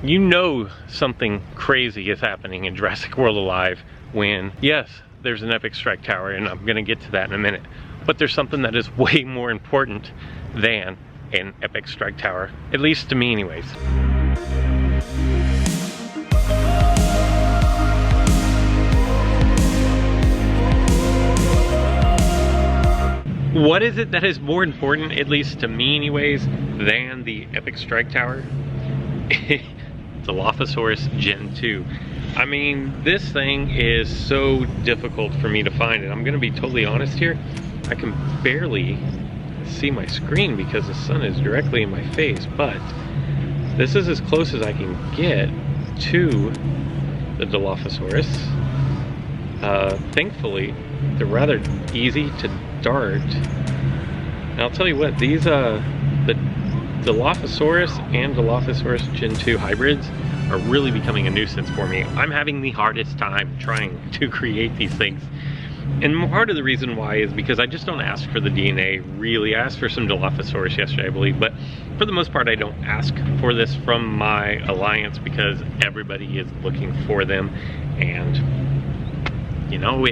You know something crazy is happening in Jurassic World Alive when, yes, there's an epic strike tower, and I'm gonna get to that in a minute, but there's something that is way more important than an epic strike tower, at least to me anyways. What is it that is more important, at least to me anyways, than the epic strike tower? Dilophosaurus Jin 2. I mean, this thing is so difficult for me to find, and I'm gonna be totally honest here, I can barely see my screen because the sun is directly in my face, but this is as close as I can get to the Dilophosaurus. Thankfully, they're rather easy to dart. And I'll tell you what, these the Dilophosaurus and Dilophosaurus Jin 2 hybrids are really becoming a nuisance for me. I'm having the hardest time trying to create these things. And part of the reason why is because I just don't ask for the DNA, really. I asked for some Dilophosaurus yesterday, I believe, but for the most part, I don't ask for this from my alliance because everybody is looking for them. And, you know,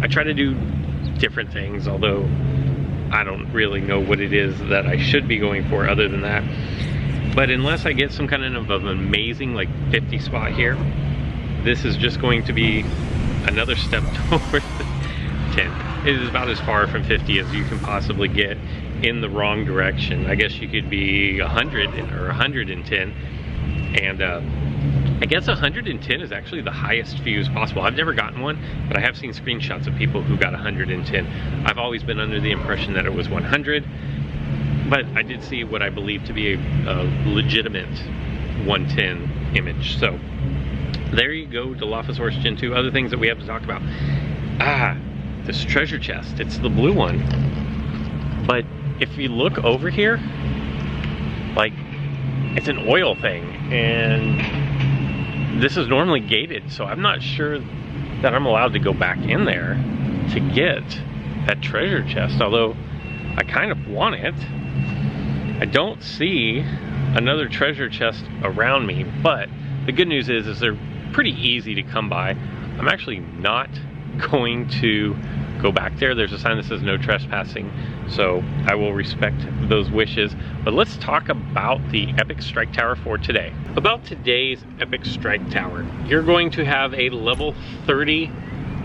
I try to do different things, although I don't really know what it is that I should be going for other than that. But unless I get some kind of an amazing like 50 spot here, this is just going to be another step toward 10. It is about as far from 50 as you can possibly get in the wrong direction. I guess you could be 100 or 110, and I guess 110 is actually the highest views possible. I've never gotten one, but I have seen screenshots of people who got 110. I've always been under the impression that it was 100, but I did see what I believe to be a legitimate 110 image. So there you go, Dilophosaurus Jin 2. Other things that we have to talk about. This treasure chest, it's the blue one. But if you look over here, like, it's an oil thing, and this is normally gated, so I'm not sure that I'm allowed to go back in there to get that treasure chest, although I kind of want it. I don't see another treasure chest around me, but the good news is they're pretty easy to come by. I'm actually not going to go back there. There's a sign that says no trespassing, so I will respect those wishes. But let's talk about the epic strike tower for today. About today's epic strike tower, you're going to have a level 30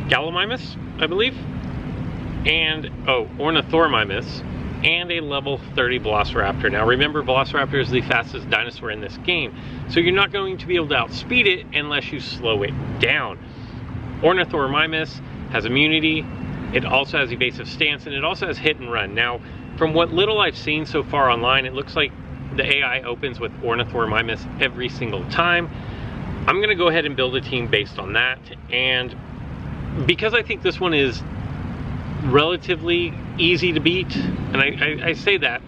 Gallimimus, I believe, and Ornithormimus, and a level 30 Velociraptor. Now remember, Velociraptor is the fastest dinosaur in this game, so you're not going to be able to outspeed it unless you slow it down. Ornithormimus has immunity, it also has evasive stance, and it also has hit and run. Now, from what little I've seen so far online, it looks like the AI opens with Ornithormimus every single time. I'm gonna go ahead and build a team based on that, and because I think this one is relatively easy to beat, and I say that,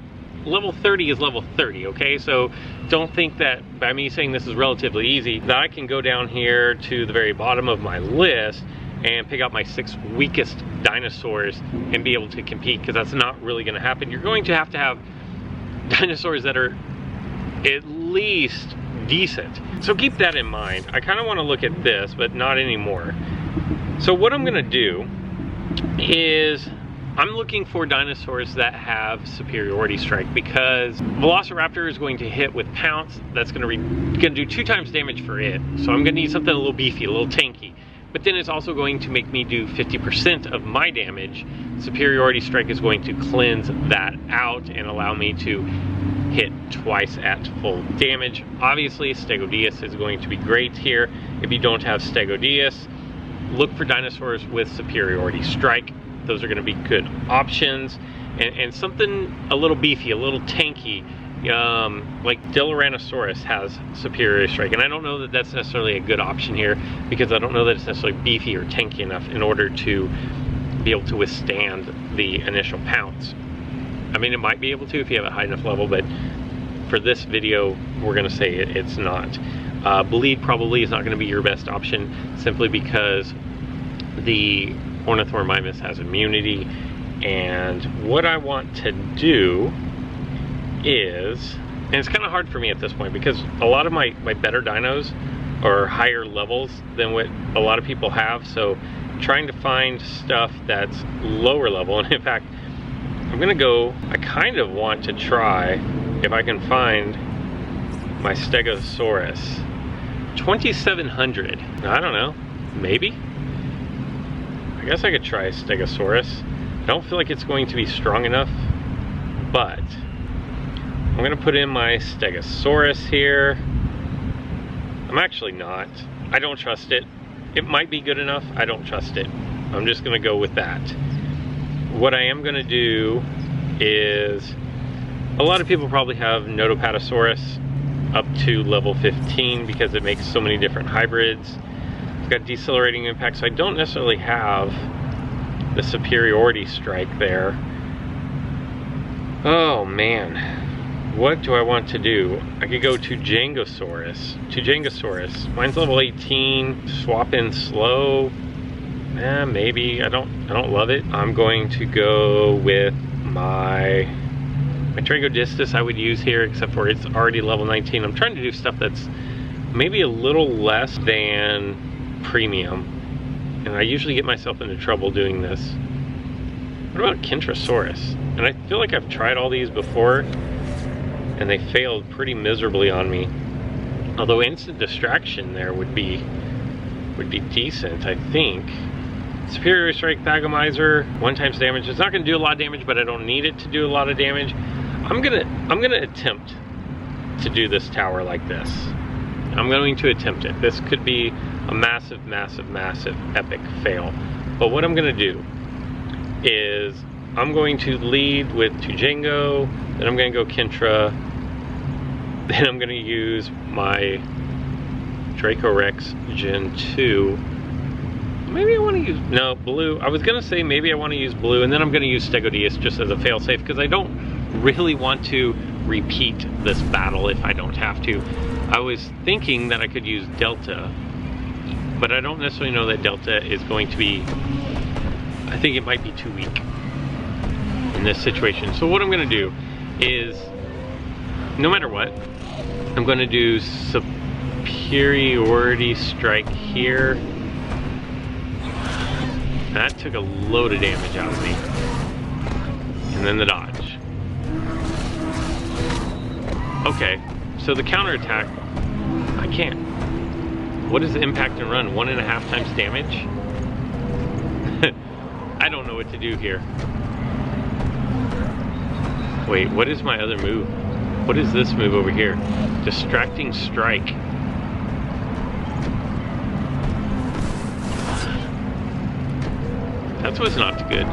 level 30 is level 30, okay? So don't think that by me saying this is relatively easy, that I can go down here to the very bottom of my list and pick out my 6 weakest dinosaurs and be able to compete, because that's not really gonna happen. You're going to have dinosaurs that are at least decent. So keep that in mind. I kind of want to look at this, but not anymore. So what I'm gonna do is I'm looking for dinosaurs that have superiority strike, because Velociraptor is going to hit with pounce. That's gonna do 2 times damage for it. So I'm gonna need something a little beefy, a little tanky. But then it's also going to make me do 50% of my damage. Superiority strike is going to cleanse that out and allow me to hit twice at full damage. Obviously, Stegodius is going to be great here. If you don't have Stegodius, look for dinosaurs with superiority strike. Those are going to be good options. And something a little beefy, a little tanky, like Dilophosaurus has superiority strike, and I don't know that that's necessarily a good option here, because I don't know that it's necessarily beefy or tanky enough in order to be able to withstand the initial pounce. I mean, it might be able to if you have a high enough level, but for this video, we're going to say it's not. Bleed probably is not going to be your best option, simply because the Ornithormimus has immunity, and what I want to do is And it's kind of hard for me at this point because a lot of my better dinos are higher levels than what a lot of people have, so trying to find stuff that's lower level. And in fact, I'm gonna go, I kind of want to try if I can find my Stegosaurus. 2700. I don't know, maybe? I guess I could try a Stegosaurus. I don't feel like it's going to be strong enough, but I'm gonna put in my Stegosaurus here. I'm actually not. I don't trust it. It might be good enough. I don't trust it. I'm just gonna go with that. What I am gonna do is, a lot of people probably have Notopatosaurus up to level 15 because it makes so many different hybrids. It's got decelerating impact, so I don't necessarily have the superiority strike there. Oh man. What do I want to do? I could go to Tujangosaurus. Mine's level 18. Swap in slow. Maybe. I don't love it. I'm going to go with my Tragodistus I would use here, except for it's already level 19. I'm trying to do stuff that's maybe a little less than premium, and I usually get myself into trouble doing this. What about Kentrosaurus? And I feel like I've tried all these before, and they failed pretty miserably on me. Although instant distraction there would be decent, I think. Superior Strike Thagomizer, 1x damage. It's not gonna do a lot of damage, but I don't need it to do a lot of damage. I'm gonna attempt to do this tower like this. I'm going to attempt it. This could be a massive, massive, massive epic fail. But what I'm gonna do is I'm going to lead with Tujango, then I'm gonna go Kentra, then I'm gonna use my Dracorex Gen 2. Maybe I want to use, no, blue. I was gonna say maybe I want to use blue, and then I'm gonna use Stegosaurus just as a fail-safe, because I don't really want to repeat this battle if I don't have to. I was thinking that I could use Delta, but I don't necessarily know that Delta is going to be, I think it might be too weak in this situation. So what I'm gonna do is, no matter what, I'm gonna do superiority strike here. That took a load of damage out of me. And then the dodge. Okay, so the counterattack, I can't. What is the impact and run? 1.5 times damage? I don't know what to do here. Wait, what is my other move? What is this move over here? Distracting strike. That was not good.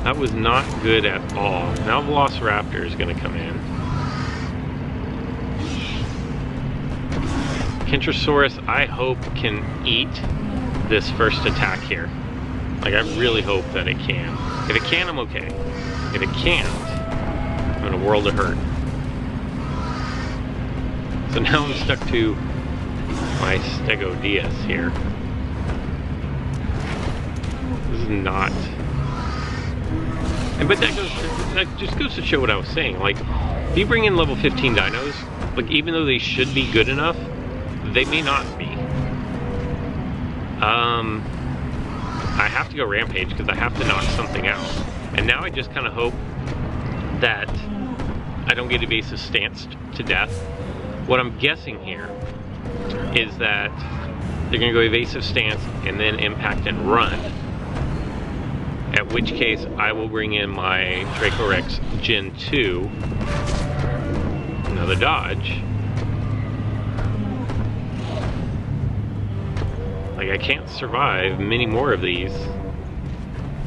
That was not good at all. Now Velociraptor is going to come in. Kentrosaurus, I hope, can eat this first attack here. Like, I really hope that it can. If it can, I'm okay. If it can't, I'm in a world of hurt. So now I'm stuck to my Stegosaurus here. This is not... But that just goes to show what I was saying. Like, if you bring in level 15 dinos, like, even though they should be good enough, they may not be. I have to go Rampage because I have to knock something out. And now I just kind of hope that I don't get evasive stanced to death. What I'm guessing here is that they're going to go evasive stance and then impact and run. At which case I will bring in my Dracorex Gen 2. Another dodge. Like, I can't survive many more of these.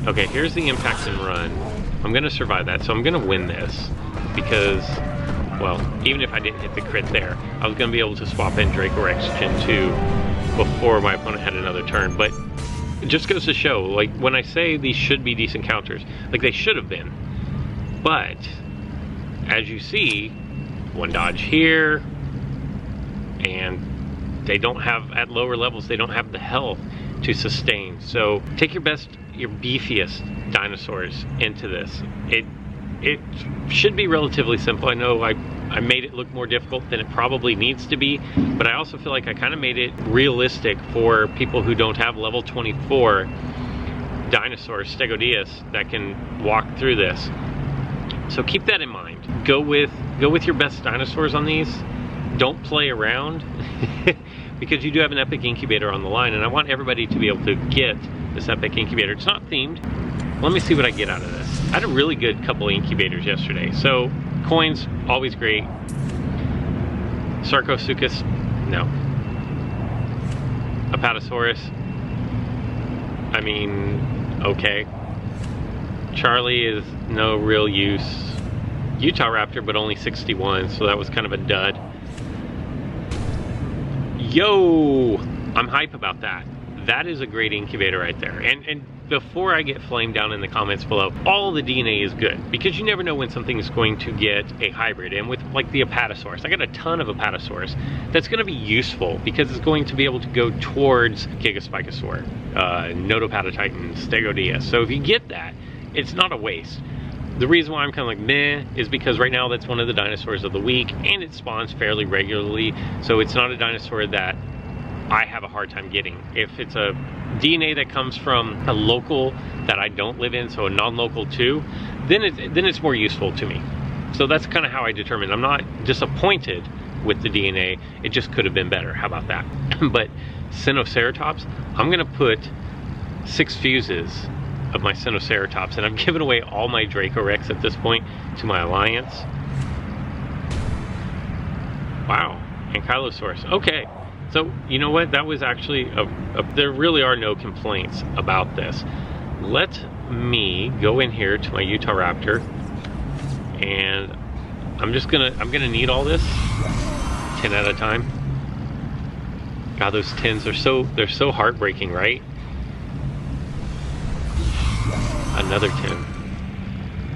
Okay, here's the impact and run. I'm gonna survive that, so I'm gonna win this. Because, well, even if I didn't hit the crit there, I was gonna be able to swap in Dracorex Gen 2 before my opponent had another turn. But it just goes to show, like, when I say these should be decent counters, like, they should have been. But, as you see, one dodge here, and they don't have, at lower levels, they don't have the health to sustain. So take your best, your beefiest dinosaurs into this. It should be relatively simple. I know I I made it look more difficult than it probably needs to be, but I also feel like I kind of made it realistic for people who don't have level 24 dinosaurs, Stegodius, that can walk through this. So keep that in mind. Go with your best dinosaurs on these. Don't play around because you do have an epic incubator on the line, and I want everybody to be able to get this epic incubator. It's not themed. Let me see what I get out of this. I had a really good couple of incubators yesterday. So coins, always great. Sarcosuchus, no. Apatosaurus, I mean, okay. Charlie is no real use. Utah Raptor, but only 61, so that was kind of a dud. Yo, I'm hype about that. That is a great incubator right there. And before I get flamed down in the comments below, all the DNA is good because you never know when something is going to get a hybrid. And with like the Apatosaurus, I got a ton of Apatosaurus that's going to be useful because it's going to be able to go towards Gigaspicosaur, Notopatotitan, Stegodius. So if you get that, it's not a waste. The reason why I'm kind of like meh is because right now that's one of the dinosaurs of the week and it spawns fairly regularly. So it's not a dinosaur that I have a hard time getting. If it's a DNA that comes from a local that I don't live in, so a non-local too, then it's more useful to me. So that's kind of how I determine. I'm not disappointed with the DNA, it just could have been better. How about that? But Sinoceratops, I'm gonna put 6 fuses of my Sinoceratops, and I've given away all my Dracorex at this point to my alliance. Wow, Ankylosaurus. Okay, so you know what? That was actually there really are no complaints about this. Let me go in here to my Utah Raptor, and I'm gonna need all this 10 at a time. God, those 10s they're so heartbreaking, right? Another 10.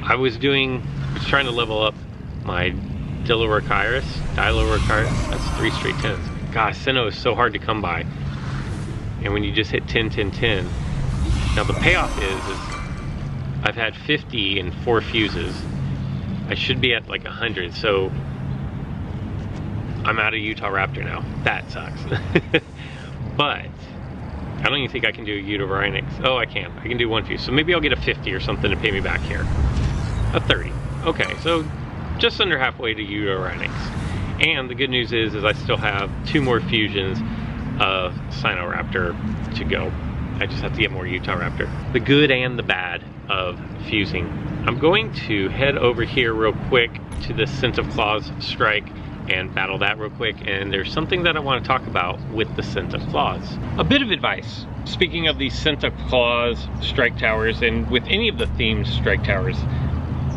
I was trying to level up my Dilophosaurus. That's 3 straight 10s. Gosh, Sino is so hard to come by. And when you just hit 10, 10, 10. Now the payoff is I've had 50 and 4 fuses. I should be at like 100, so I'm out of Utah Raptor now. That sucks. But I don't even think I can do a Utavarynix. Oh, I can. I can do 1 fuse. So maybe I'll get a 50 or something to pay me back here. A 30. Okay, so just under halfway to Utavarynix. And the good news is I still have 2 more fusions of Sinoraptor to go. I just have to get more Utah Raptor. The good and the bad of fusing. I'm going to head over here real quick to the Scent of Claws strike and battle that real quick, and there's something that I want to talk about with the Scent of Claws. A bit of advice. Speaking of the Scent of Claws strike towers, and with any of the themed strike towers,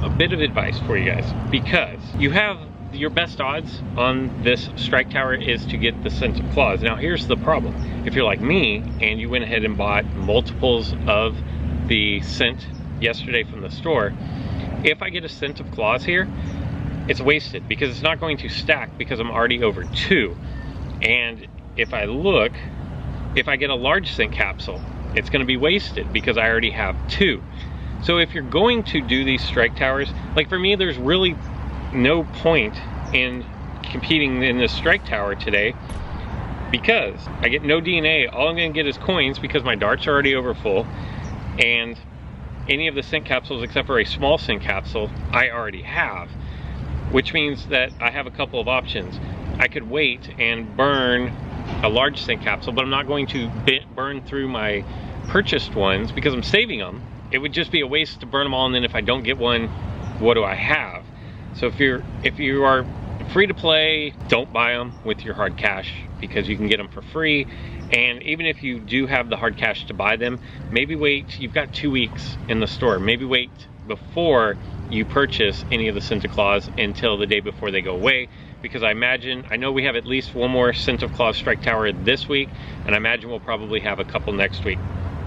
a bit of advice for you guys, because you have your best odds on this strike tower is to get the Scent of Claws. Now here's the problem. If you're like me and you went ahead and bought multiples of the scent yesterday from the store, if I get a Scent of Claws here, it's wasted because it's not going to stack because I'm already over 2. And if I get a large scent capsule, it's going to be wasted because I already have 2. So if you're going to do these strike towers, like for me, there's really no point in competing in this strike tower today because I get no DNA. All I'm going to get is coins because my darts are already over full, and any of the scent capsules except for a small scent capsule I already have. Which means that I have a couple of options. I could wait and burn a large scent capsule, but I'm not going to burn through my purchased ones because I'm saving them. It would just be a waste to burn them all, and then if I don't get one, what do I have? So if you are free to play, don't buy them with your hard cash because you can get them for free. And even if you do have the hard cash to buy them, maybe wait. You've got 2 weeks in the store. Maybe wait before you purchase any of the Scent of Claws until the day before they go away, because I know we have at least 1 more Scent of Claws strike tower this week, and I imagine we'll probably have a couple next week.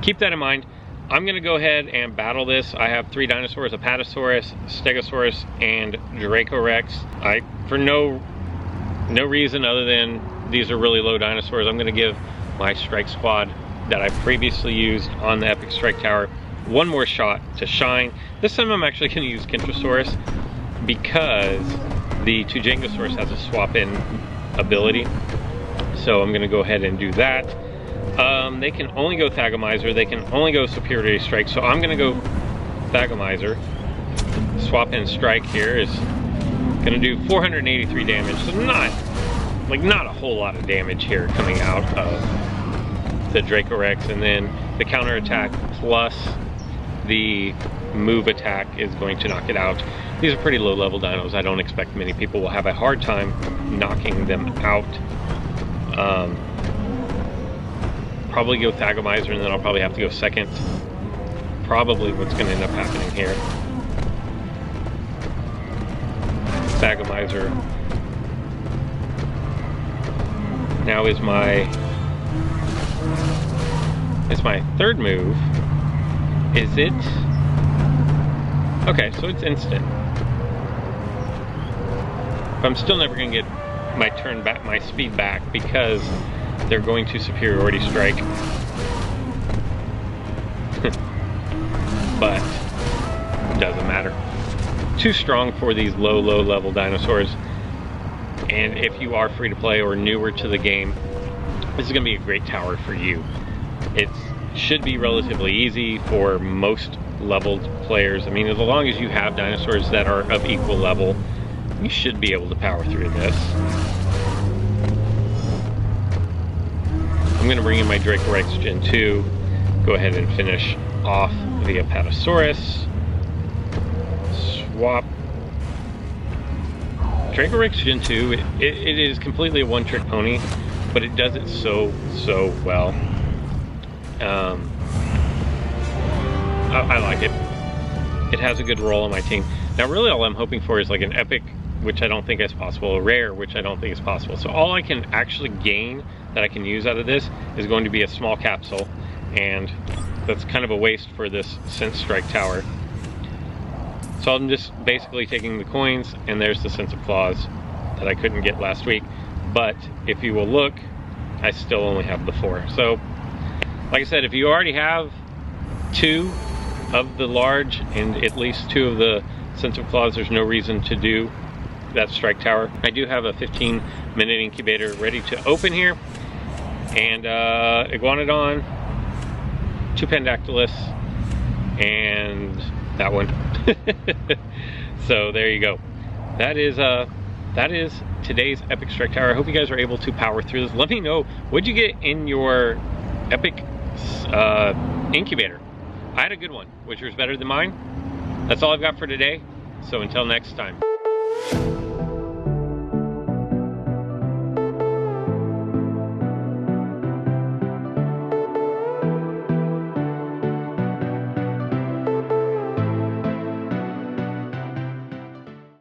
Keep that in mind. I'm gonna go ahead and battle this. I have 3 dinosaurs, Apatosaurus, Stegosaurus, and Dracorex. For no reason other than these are really low dinosaurs, I'm gonna give my strike squad that I previously used on the epic strike tower 1 more shot to shine. This time I'm actually going to use Kentrosaurus because The Tujangosaurus has a swap in ability, so I'm going to go ahead and do that. They can only go Thagomizer, they can only go Superiority Strike, so I'm going to go Thagomizer. Swap in Strike here is going to do 483 damage, so not a whole lot of damage here coming out of the Dracorex, and then the counter attack plus the move attack is going to knock it out. These are pretty low level dinos. I don't expect many people will have a hard time knocking them out. Probably go Thagomizer, and then I'll probably have to go second. Probably what's going to end up happening here. Thagomizer now is my third move. Is it? Okay, so it's instant. But I'm still never going to get my turn back, my speed back, because they're going to Superiority Strike. But it doesn't matter. Too strong for these low level dinosaurs. And if you are free to play or newer to the game, this is going to be a great tower for you. It should be relatively easy for most leveled players. I mean, as long as you have dinosaurs that are of equal level, you should be able to power through this. I'm going to bring in my Dracorex Gen 2, go ahead and finish off the Apatosaurus. Swap. Dracorex Gen 2, it is completely a one-trick pony, but it does it so well. I like it. It has a good role on my team. Now really all I'm hoping for is like an epic, which I don't think is possible, a rare, which I don't think is possible. So all I can actually gain that I can use out of this is going to be a small capsule, and that's kind of a waste for this Sense Strike tower. So I'm just basically taking the coins, and there's the Sense of Claws that I couldn't get last week. But if you will look, I still only have the 4. So like I said, if you already have 2 of the large and at least 2 of the Sense of Claws, there's no reason to do that strike tower. I do have a 15-minute incubator ready to open here, and Iguanodon, 2 Pandactylus, and that one. So there you go. That is today's epic strike tower. I hope you guys are able to power through this. Let me know, what'd you get in your epic incubator? I had a good one. Was yours better than mine? That's all I've got for today. So until next time.